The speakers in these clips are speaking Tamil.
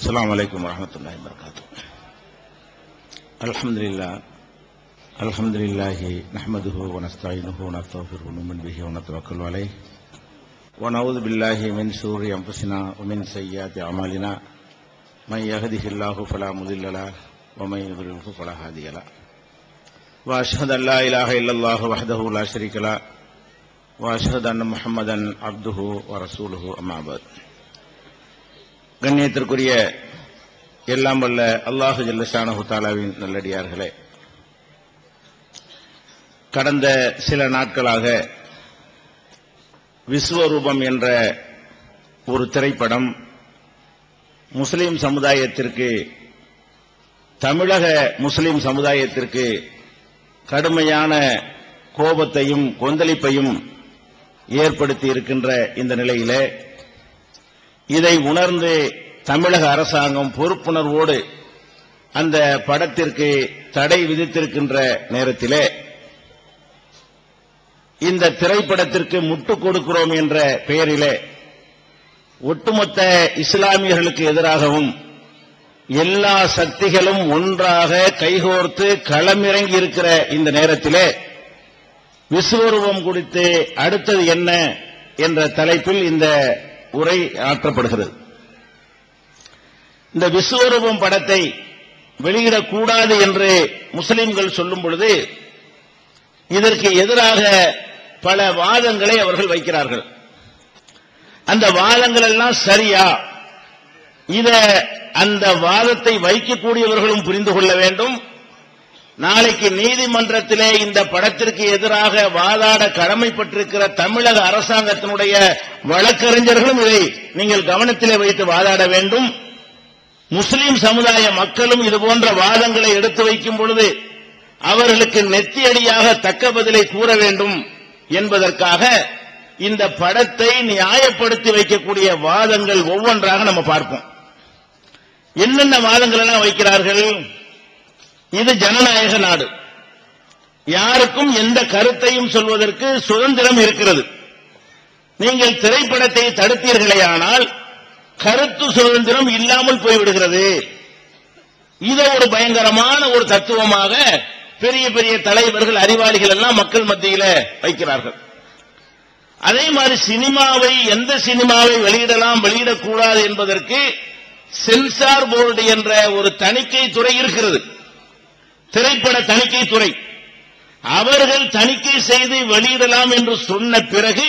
السلام عليكم ورحمة الله وبركاته. الحمد لله نحمده ونستعينه ونستغفره ونؤمن به ونتوكل عليه ونعوذ بالله من شرور أنفسنا ومن سيئات أعمالنا من يهده الله فلا مضل له ومن يضلل فلا هادي له وأشهد أن لا إله إلا الله وحده لا شريك له وأشهد أن محمدا عبده ورسوله أما بعد. கண்ணியத்திற்குரிய எல்லாம் வல்ல அல்லாஹு ஜல்ல ஷானஹு தஆலாவின் நல்லடியார்களே, கடந்த சில நாட்களாக விஸ்வரூபம் என்ற ஒரு திரைப்படம் முஸ்லிம் சமுதாயத்திற்கு, தமிழக முஸ்லிம் சமுதாயத்திற்கு கடுமையான கோபத்தையும் கொந்தளிப்பையும் ஏற்படுத்தி இருக்கின்ற இந்த நிலையிலே இதை உணர்ந்து தமிழக அரசாங்கம் பொறுப்புணர்வோடு அந்த படத்திற்கு தடை விதித்திருக்கின்ற நேரத்திலே இந்த திரைப்படத்திற்கு முட்டுக் கொடுக்கிறோம் என்ற பெயரிலே ஒட்டுமொத்த இஸ்லாமியர்களுக்கு எதிராகவும் எல்லா சக்திகளும் ஒன்றாக கைகோர்த்து களமிறங்கி இருக்கிற இந்த நேரத்திலே விஸ்வரூபம் குறித்து அடுத்தது என்ன என்ற தலைப்பில் இந்த உரை ஆற்றப்படுகிறது. இந்த விஸ்வரூபம் படத்தை வெளியிடக்கூடாது என்று முஸ்லிம்கள் சொல்லும் பொழுது இதற்கு எதிராக பல வாதங்களை அவர்கள் வைக்கிறார்கள். அந்த வாதங்கள் எல்லாம் சரியா? அந்த வாதத்தை வைக்கக்கூடியவர்களும் புரிந்து கொள்ள வேண்டும். நாளைக்கு நீதிமன்றத்திலே இந்த படத்திற்கு எதிராக வாதாட கடமைப்பட்டிருக்கிற தமிழக அரசாங்கத்தினுடைய வழக்கறிஞர்களும் இதை நீங்கள் கவனத்திலே வைத்து வாதாட வேண்டும். முஸ்லிம் சமுதாய மக்களும் இதுபோன்ற வாதங்களை எடுத்து வைக்கும் பொழுது அவர்களுக்கு நெத்தியடியாக தக்க பதிலை கூற வேண்டும் என்பதற்காக இந்த படத்தை நியாயப்படுத்தி வைக்கக்கூடிய வாதங்கள் ஒவ்வொன்றாக நம்ம பார்ப்போம். என்னென்ன வாதங்கள் எல்லாம் வைக்கிறார்கள்? இது ஜனநாயக நாடு, யாருக்கும் எந்த கருத்தையும் சொல்வதற்கு சுதந்திரம் இருக்கிறது. நீங்கள் திரைப்படத்தை தடுத்தீர்களேயானால் கருத்து சுதந்திரம் இல்லாமல் போய்விடுகிறது. இதை ஒரு பயங்கரமான ஒரு தத்துவமாக பெரிய பெரிய தலைவர்கள், அறிவாளிகள் எல்லாம் மக்கள் மத்தியில வைக்கிறார்கள். அதே மாதிரி சினிமாவை, எந்த சினிமாவை வெளியிடலாம் வெளியிடக்கூடாது என்பதற்கு சென்சார் போர்டு என்ற ஒரு தணிக்கை துறை இருக்கிறது, திரைப்பட தணிக்கை துறை. அவர்கள் தணிக்கை செய்து வெளியிடலாம் என்று சொன்ன பிறகு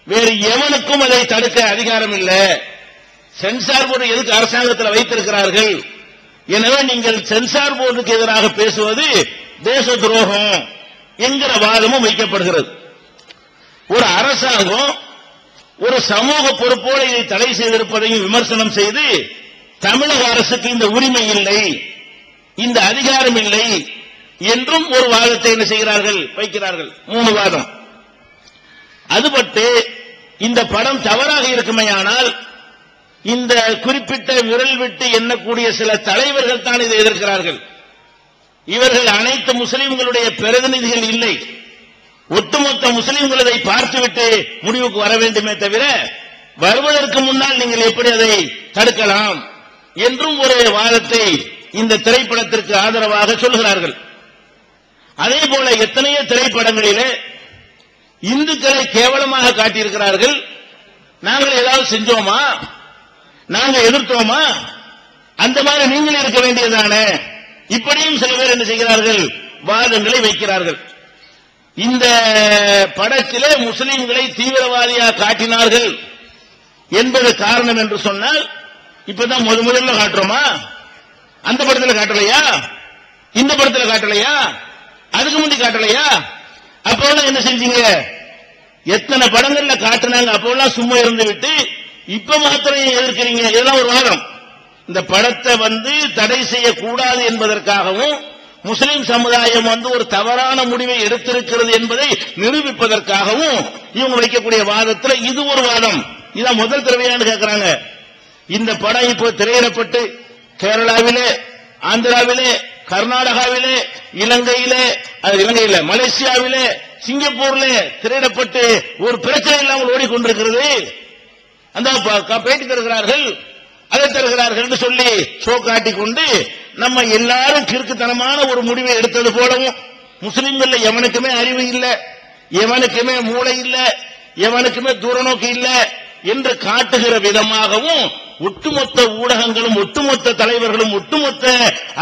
வேறு எவனுக்கும் அதை தடுக்க அதிகாரம் இல்லை. சென்சார் போர்டு எதுக்கு அரசாங்கத்தில் வைத்திருக்கிறார்கள்? எனவே நீங்கள் சென்சார் போர்டுக்கு எதிராக பேசுவது தேச துரோகம் என்கிற வாதமும் வைக்கப்படுகிறது. ஒரு அரசாங்கம் ஒரு சமூக பொறுப்போடு இதை தடை செய்திருப்பதையும் விமர்சனம் செய்து தமிழக அரசுக்கு இந்த உரிமை இல்லை, இந்த அதிகாரம் இல்லை என்றும் ஒரு வாதத்தை என்ன செய்கிறார்கள்? வைக்கிறார்கள். 3 வாதம். அதுபட்டு இந்த படம் தவறாக இருக்குமேயானால் இந்த குறிப்பிட்ட விரல் விட்டு எண்ணக்கூடிய சில தலைவர்கள் தான் இதை எதிர்க்கிறார்கள். இவர்கள் அனைத்து முஸ்லிம்களுடைய பிரதிநிதிகள் இல்லை. ஒட்டுமொத்த முஸ்லிம்கள் அதை பார்த்துவிட்டு முடிவுக்கு வர வேண்டுமே தவிர வருவதற்கு முன்னால் நீங்கள் எப்படி அதை தடுக்கலாம் என்றும் ஒரு வாதத்தை இந்த திரைப்படத்திற்கு ஆதரவாக சொல்கிறார்கள். அதே போல எத்தனையோ திரைப்படங்களிலே இந்துக்களை கேவலமாக காட்டியிருக்கிறார்கள். நாங்கள் ஏதாவது செஞ்சோமா? நாங்கள் எதிர்த்தோமா? அந்த மாதிரி நீங்கள் இருக்க வேண்டியதானே? இப்படியும் சில பேர் என்ன செய்கிறார்கள்? வாதங்களை வைக்கிறார்கள். இந்த படத்திலே முஸ்லிம்களை தீவிரவாதியாக காட்டினார்கள் என்பது காரணம் என்று சொன்னால் இப்பதான் முதல்ல காட்டுறோமா? அந்த படத்தில் காட்டலையா? இந்த படத்தில் காட்டலையா? அதுக்கு முந்தி காட்டலையா? அப்போலாம் என்ன செஞ்சீங்க? எத்தனை படங்கள்ல காட்டினாங்க, அப்போலாம் சும்மா இருந்து விட்டு இப்ப மாத்திரம் எதிர்க்கிறீங்க. இதெல்லாம் ஒரு வாதம். இந்த படத்தை தடை செய்யக்கூடாது என்பதற்காகவும் முஸ்லிம் சமுதாயம் ஒரு தவறான முடிவை எடுத்திருக்கிறது என்பதை நிரூபிப்பதற்காகவும் இவங்க வைக்கக்கூடிய வாதத்தில் இது ஒரு வாதம். இதான் முதல் தடவையான்னு கேட்கிறாங்க. இந்த படம் இப்போ திரையிடப்பட்டு கேரளாவிலே, ஆந்திராவிலே, கர்நாடகாவிலே, இலங்கையிலே, மலேசியாவிலே, சிங்கப்பூரிலே திரையிடப்பட்டு ஒரு பிரச்சனை இல்லாமல் ஓடிக்கொண்டிருக்கிறது. அந்த பேட்டி தருகிறார்கள். அதை தருகிறார்கள் என்று சொல்லி ஷோ காட்டிக் கொண்டு நம்ம எல்லாரும் கிறுக்குத்தனமான ஒரு முடிவை எடுத்தது போலவும், முஸ்லிம்கள் எவனுக்குமே அறிவு இல்லை, எவனுக்குமே மூளை இல்லை, எவனுக்குமே தூரநோக்கு இல்லை என்று காட்டுகிற விதமாகவும் ஒட்டுமொத்த ஊடகங்களும் ஒட்டுமொத்த தலைவர்களும் ஒட்டுமொத்த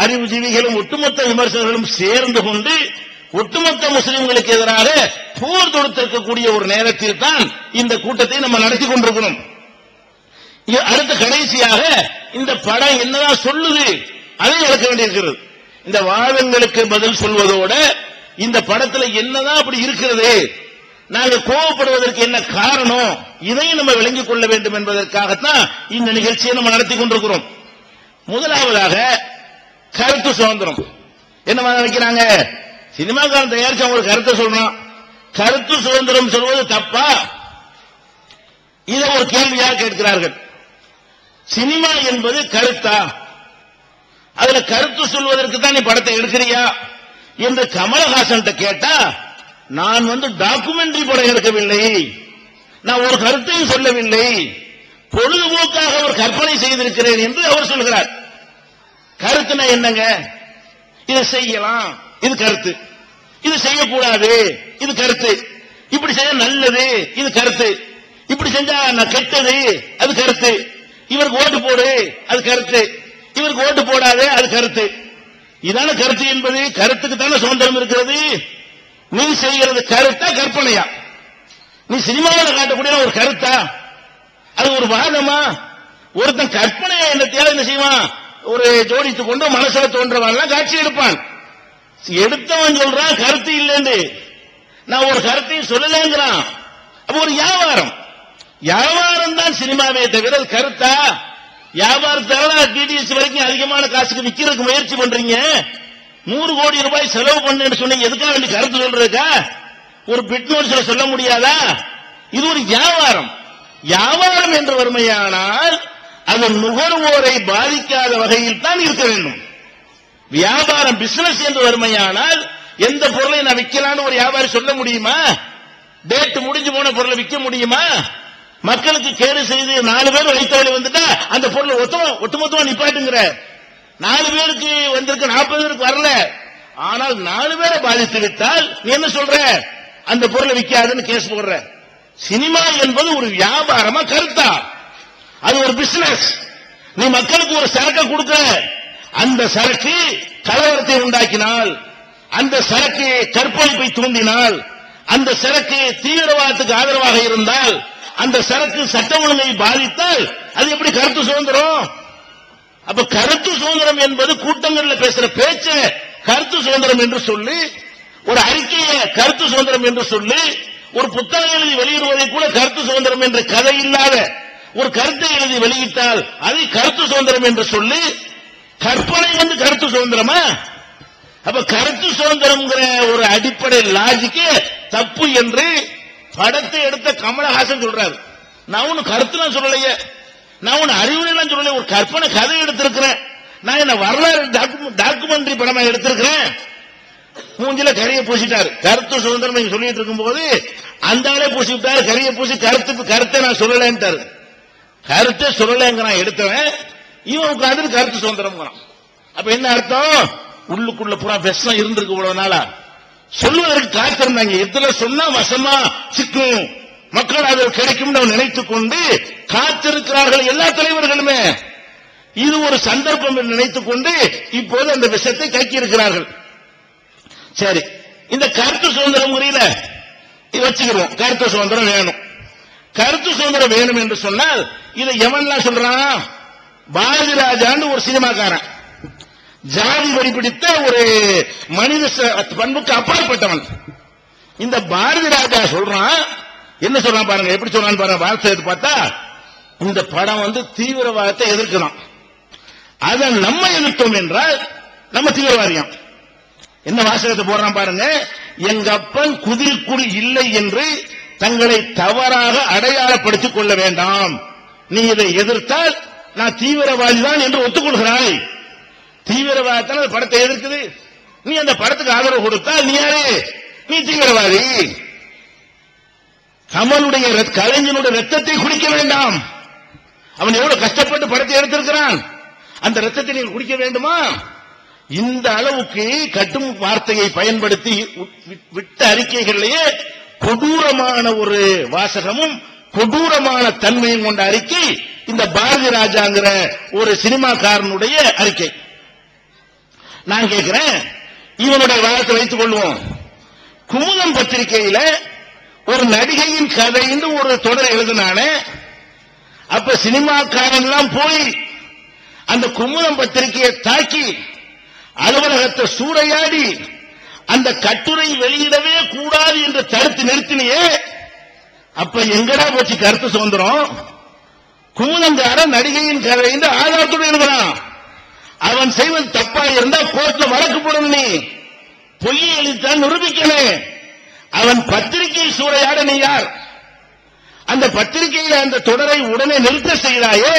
அறிவுஜீவிகளும் ஒட்டுமொத்த விமர்சகர்களும் சேர்ந்து கொண்டு ஒட்டுமொத்த முஸ்லிம்களுக்கு எதிராக போர் தொடுத்திருக்கக்கூடிய ஒரு நேரத்தில் தான் இந்த கூட்டத்தை நம்ம நடத்தி கொண்டிருக்கிறோம். அடுத்த கடைசியாக இந்த படம் என்னதான் சொல்லுது அதை விளக்க வேண்டியிருக்கிறது. இந்த வாதங்களுக்கு பதில் சொல்வதோட இந்த படத்தில் என்னதான் அப்படி இருக்கிறது, நாங்கள் கோபப்படுவதற்கு என்ன காரணம், இதையும் நம்ம விளங்கிக் கொள்ள வேண்டும் என்பதற்காகத்தான் இந்த நிகழ்ச்சியை நம்ம நடத்தி கொண்டிருக்கிறோம். முதலாவதாக கருத்து சுதந்திரம். என்ன வைக்கிறாங்க, சினிமாக்காரன் தயாரிச்சு அவங்க கருத்தை சொல்றான், கருத்து சுதந்திரம் சொல்வது தப்பா, இதை ஒரு கேள்வியாக கேட்கிறார்கள். சினிமா என்பது கருத்தா, அதுல கருத்து சொல்வதற்கு தான் நீ படத்தை எடுக்கிறியா என்று கமலஹாசன் கேட்டா, நான் டாக்குமெண்ட்ரி படம் எடுக்கவில்லை, நான் ஒரு கருத்தையும் சொல்லவில்லை, பொழுதுபோக்காக ஒரு கற்பனை செய்திருக்கிறேன் என்று அவர் சொல்கிறார். கருத்துனா என்னங்க, இதை செய்யலாம் இது கருத்து, இது செய்யக்கூடாது இது கருத்து, இப்படி செய்ய நல்லது இது கருத்து, இப்படி செஞ்சா நான் கெட்டது அது கருத்து, இவருக்கு ஓட்டு போடு அது கருத்து, இவருக்கு ஓட்டு போடாது அது கருத்து. இதான கருத்து என்பது, கருத்துக்கு தானே சுதந்திரம் இருக்கிறது. நீ செய்கிறது கருத்தா கற்பனையா? நீ சினிமாவில் காட்டக்கூடிய ஒரு கருத்தா, அது ஒரு வாதமா? ஒருத்தன் கற்பனையா என்னத்தையாவது என்ன செய்வான், ஒரு ஜோடித்துக் கொண்டு மனசுல தோன்றவான் காட்சி எடுப்பான். எடுத்தவன் சொல்றான் கருத்து இல்லைன்னு, நான் ஒரு கருத்தையும் சொல்லலைங்கிறான். அப்ப ஒரு வியாபாரம், வியாபாரம் தான் சினிமாவே தவிர கருத்தா? வியாபாரத்தால டிடிஎஸ் வரைக்கும் அதிகமான காசுக்கு விற்கிறதுக்கு முயற்சி பண்றீங்க, 100 கோடி ரூபாய் செலவு பண்ணு சொன்னீங்க, எதுக்காக வேண்டி கருத்து சொல்றதுக்கா? ஒரு பிட் நோட்ஸ்ல சொல்ல முடியாதா? இது ஒரு வியாபாரம். வியாபாரம் என்று வறுமையானால் அது நுகர்வோரை பாதிக்காத வகையில் தான் இருக்க வேண்டும். வியாபாரம் பிசினஸ் என்று வறுமையானால் எந்த பொருளை நான் விற்கலான்னு ஒரு வியாபாரி சொல்ல முடியுமா? டேட் முடிஞ்சு போன பொருளை விற்க முடியுமா? மக்களுக்கு கேடு செய்து 4 பேர் வைத்தவழி வந்துட்டா அந்த பொருளை ஒட்டுமொத்தமா நிப்பாட்டுங்கிற, 4 பேருக்கு வந்திருக்கு 40 பேருக்கு வரல, ஆனால் 4 பேரை பாதித்து விட்டால் நீ என்ன சொல்ற, அந்த பொருளை விற்காதுன்னு கேஸ் போடுற. சினிமா என்பது ஒரு வியாபாரமா கருத்தா? அது ஒரு பிசினஸ். நீ மக்களுக்கு ஒரு சரக்கை கொடுக்க, அந்த சரக்கு கலவரத்தை உண்டாக்கினால், அந்த சரக்கு கற்பழிப்பை தூண்டினால், அந்த சரக்கு தீவிரவாதத்துக்கு ஆதரவாக இருந்தால், அந்த சரக்கு சட்ட ஒழுங்கை பாதித்தால் அது எப்படி கருத்து சுதந்திரம்? அப்ப கருத்து சுதந்திரம் என்பது கூட்டங்களில் பேசுற பேச்ச கருத்து சுதந்திரம் என்று சொல்லி, ஒரு அறிக்கையை கருத்து சுதந்திரம் என்று சொல்லி, ஒரு புத்தகம் எழுதி வெளியிடுவதை கூட கருத்து சுதந்திரம் என்ற கதை இல்லாத ஒரு கருத்தை எழுதி வெளியிட்டால் அதை கருத்து சுதந்திரம் என்று சொல்லி, கற்பனை கருத்து சுதந்திரமா? அப்ப கருத்து சுதந்திரம் ஒரு அடிப்படை லாஜிக்கு தப்பு என்று படத்தை எடுத்த கமலஹாசன் சொல்றாரு. நான் ஒன்னு கருத்து சொல்லலையே, நான் ஒன்னு அறிவுரையெல்லாம் சொல்லல, ஒரு கற்பனை கதை எடுத்திருக்கிறேன், நான் என்ன வரலாறு டாக்குமெண்ட்ரி படமா எடுத்திருக்கிறேன். மூஞ்சில கரிய பூசிட்டாரு. கருத்து சுதந்திரம் சொல்லிட்டு இருக்கும் போது அந்த ஆளே பூசி விட்டாரு, கரிய பூசி கருத்தை நான் சொல்லலன்ட்டாரு. கருத்தை சொல்லலைங்கிறான் எடுத்தவன், இவன் உட்காந்து கருத்து சுதந்திரம். அப்ப என்ன அர்த்தம்? உள்ளுக்குள்ள பூரா விஷம் இருந்திருக்கு இவ்வளவு நாளா, சொல்வதற்கு காத்திருந்தாங்க, எதுல சொன்னா வசமா சிக்கும், மக்கள் அது கிடைக்கும் நினைத்துக் கொண்டு காத்திருக்கிறார்கள் எல்லா தலைவர்களுமே. இது ஒரு சந்தர்ப்பம் என்று நினைத்துக் கொண்டு இப்போது அந்த விஷத்தை கக்கி இருக்கிறார்கள். சரி, இந்த கருத்து சுதந்திரம் முறையில வச்சுக்கிறோம், கருத்து சுதந்திரம் வேணும். கருத்து சுதந்திரம் வேணும் என்று சொன்னால் இதை எவன்லாம் சொல்றான்? பாரதி ராஜான்னு ஒரு சினிமாக்காரன், ஜாதி வரி பிடித்த ஒரு மனித பண்புக்கு அப்பாற்பட்டவன். இந்த பாரதி ராஜா சொல்றான், என்ன சொல்றான் பாருங்க, எப்படி சொல்றான் பாருங்க. வார்த்தை பார்த்தா இந்த படம் தீவிரவாதத்தை எதிர்க்கலாம், அதை நம்ம எதிர்த்தோம் என்றால் நம்ம தீவிரவாதியம். என்ன வாசகத்தை போடுறான் பாருங்க, எங்க அப்பன் குதிர்குடி இல்லை என்று தங்களை தவறாக அடையாளப்படுத்திக் கொள்ள வேண்டாம், நீ இதை எதிர்த்தால் நான் தீவிரவாதி தான் என்று ஒத்துக்கொள்கிறாய். தீவிரவாதத்தால் படத்தை எதிர்க்குது, நீ அந்த படத்துக்கு ஆதரவு கொடுத்தால் நீ யாரு? நீ தீவிரவாதி. கமலுடைய கலைஞனுடைய ரத்தத்தை குடிக்க வேண்டாம், அவன் எவ்வளவு கஷ்டப்பட்டு படத்தை எடுத்திருக்கிறான். அந்த ரத்தத்தை நீங்கள் குடிக்க வேண்டுமா? இந்த அளவுக்கு கட்டும் வார்த்தையை பயன்படுத்தி விட்ட அறிக்கைகளிலேயே கொடூரமான ஒரு வாசகமும் கொடூரமான தன்மையும் கொண்ட அறிக்கை இந்த பாரதி ராஜாங்கிற ஒரு சினிமாக்காரனுடைய அறிக்கை. நான் கேட்கிறேன், இவனுடைய வாதத்தை வைத்துக் கொள்வோம். குமுதம் பத்திரிகையில ஒரு நடிகையின் கதைன்னு ஒரு தொடர் எழுதினானே, அப்ப சினிமாக்காரன் எல்லாம் போய் அந்த குமுதம் பத்திரிகையை தாக்கி அலுவலகத்தை சூறையாடி அந்த கட்டுரை வெளியிடவே கூடாது என்று தடுத்து நிறுத்தினியே, அப்ப எங்கடா போச்சு கருத்து சுதந்திரம்? குமுதங்காரன் நடிகையின் கதை என்று ஆதாரத்துடன் எழுதுறான். அவன் செய்வது தப்பா இருந்தா கோர்ட்ல வழக்கு போடணும். நீ பொய்யை எழுத்தான் நிரூபிக்கணும். அவன் பத்திரிகை சூறையாட நீ யார்? அந்த பத்திரிகையில அந்த தொடரை உடனே நிறுத்த செய்தாயே,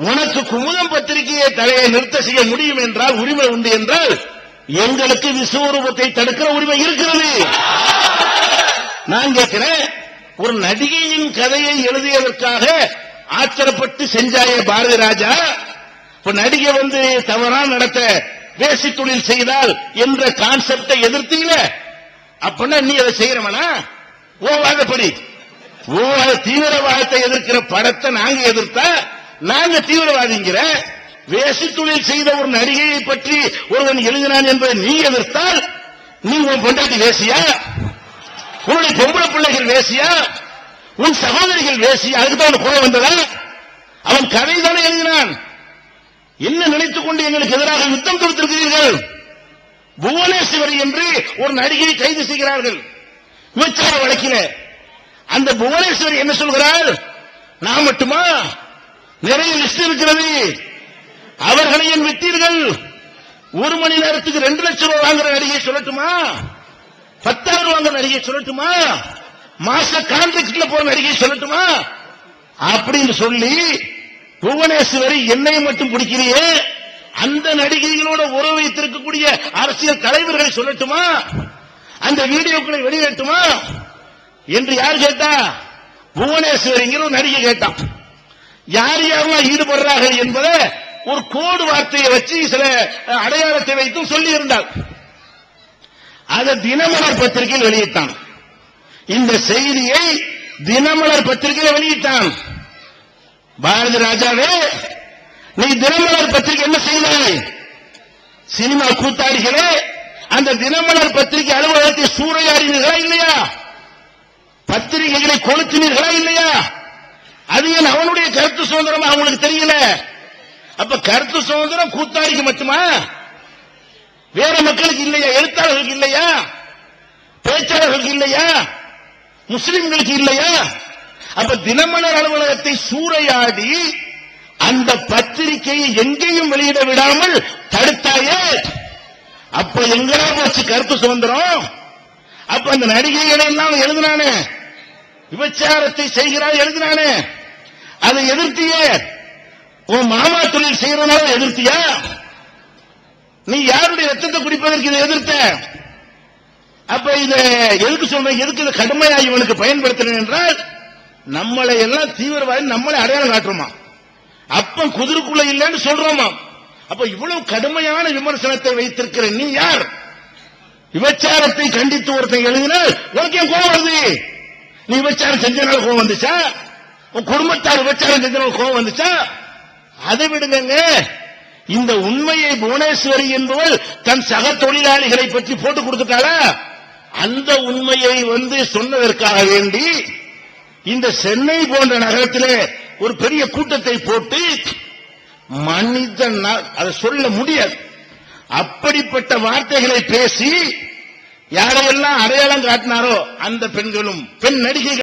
உனக்கு குமுதம் பத்திரிகையை தலையை நிறுத்த செய்ய முடியும் என்றால், உரிமை உண்டு என்றால், எங்களுக்கு விஸ்வரூபத்தை தடுக்கிற உரிமை இருக்கிறது. நான் கேட்கிறேன், ஒரு நடிகையின் கதையை எழுதியதற்காக ஆச்சரியப்பட்டு செஞ்சாயே பாரதி ராஜா, இப்ப நடிகை தவறான நடத்த வேசி தொழில் செய்தால் என்ற கான்செப்டை எதிர்த்தீங்க. அப்படின்னா நீ அதை செய்யறவனா? ஓ வாதப்படி தீவிரவாதத்தை எதிர்க்கிற படத்தை நாங்க எதிர்த்தா நாங்க தீவிரவாதிங்கிற, வேசி தொழில் செய்த ஒரு நடிகையை பற்றி ஒருவன் எழுதினான் என்பதை நீ எதிர்த்தால் நீ உன் பொண்டாட்டி வேசியா? உன்னுடைய பொம்பளை பிள்ளைகள் வேசியா? உன் சகோதரிகள் வேசியா? அதுக்குதான் கோவம் வந்ததா? அவன் கதை தானே எழுதினான். என்ன நினைத்துக் கொண்டு எங்களுக்கு எதிராக யுத்தம் தொடுத்திருக்கிறீர்கள்? புவனேஸ்வரி என்று ஒரு நடிகை கைது செய்கிறார்கள் விபச்சார வழக்கில். அந்த புவனேஸ்வரி என்ன சொல்கிறார்? நான் மட்டுமா? நிறைய லிஸ்ட் இருக்கிறது. அவர்களையும் விட்டீர்கள். ஒரு மணி நேரத்துக்கு 2 லட்சம் ரூபாய் வாங்குற நடிகை சொல்லட்டுமா? 10,000 வாங்குற நடிகை சொல்லட்டுமா? மாச கான்ட்ராக்ட்ல போற நடிகை சொல்லட்டுமா? அப்படின்னு சொல்லி புவனேஸ்வரி என்னை மட்டும் பிடிக்கிறியே, அந்த நடிகைகளோட உறவு வைத்திருக்கக்கூடிய அரசியல் தலைவர்களை சொல்லட்டுமா? அந்த வீடியோக்களை வெளியிடட்டுமா என்று யார் கேட்டா? புவனேஸ்வரிங்கிற ஒரு நடிகை கேட்டான். யார் யாரெல்லாம் ஈடுபடுறார்கள் என்பதை ஒரு கோடு வார்த்தையை வச்சு சில அடையாளத்தை வைத்தும் சொல்லி இருந்தால், அதை தினமலர் பத்திரிகையில் வெளியிட்டான். இந்த செய்தியை தினமலர் பத்திரிகையில் வெளியிட்டான். பாரதி ராஜாவே, நீ தினமலர் பத்திரிகை என்ன செய்தாய்? சினிமா கூத்தாடிகளே, அந்த தினமலர் பத்திரிகை அலுவலகத்தை சூறையாடினீர்களா இல்லையா? பத்திரிகைகளை கொளுத்தினீர்களா இல்லையா? அது ஏன் அவனுடைய கருத்து சுதந்திரம் அவங்களுக்கு தெரியல? அப்ப கருத்து சுதந்திரம் கூத்தாடிக்கு மட்டுமா? வேற மக்களுக்கு இல்லையா? எழுத்தாளர்களுக்கு இல்லையா? பேச்சாளர்களுக்கு இல்லையா? முஸ்லிம்களுக்கு இல்லையா? அப்ப தினமலர் அலுவலகத்தை சூறையாடி அந்த பத்திரிகையை எங்கேயும் வெளியிட விடாமல் தடுத்தாயே, அப்ப எங்கடா போச்சு கருத்து சுதந்திரம்? அப்ப அந்த நடிகைகளை எல்லாம் எழுதினானே, விபச்சாரத்தை செய்கிறார் எழுதினானே, அதை எதிர்த்தியே. உன் மாமா தொழில் செய்யறதுனால எதிர்த்தியா? நீ யாருடைய ரத்தத்தை குடிப்பதற்கு இதை எதிர்த்த? அப்ப இதை எதுக்கு சொல்ற? எதுக்கு இதை கடுமையா இவனுக்கு பயன்படுத்தினேன் என்றால், நம்மளை எல்லாம் தீவிரவாதி நம்மளை அடையாளம் காட்டுறோமா, அப்ப குதிரைக்குள்ள இல்லைன்னு சொல்றோமா. அப்ப இவ்வளவு கடுமையான விமர்சனத்தை வைத்திருக்கிற நீ யார்? விபச்சாரத்தை கண்டித்து ஒருத்தன் எழுதினால் உனக்கு ஏன் கோபம் வருது? நீ விபச்சாரம் செஞ்சனால கோபம் வந்துச்சா? உன் குடும்பத்தார் விபச்சாரம் செஞ்சனால கோபம் வந்துச்சா? அதை விடுங்க. இந்த உண்மையை புவனேஸ்வரி என்பவள் தன் சக தொழிலாளிகளை பற்றி போட்டு கொடுத்துட்டாளா? அந்த உண்மையை சொன்னதற்காக வேண்டி இந்த சென்னை போன்ற நகரத்திலே ஒரு பெரிய கூட்டத்தை போட்டு மனிதன் அதை சொல்ல முடியாது, அப்படிப்பட்ட வார்த்தைகளை பேசி யாரையெல்லாம் அடையாளம் காட்டினாரோ அந்த பெண்களும் பெண் நடிகைகள்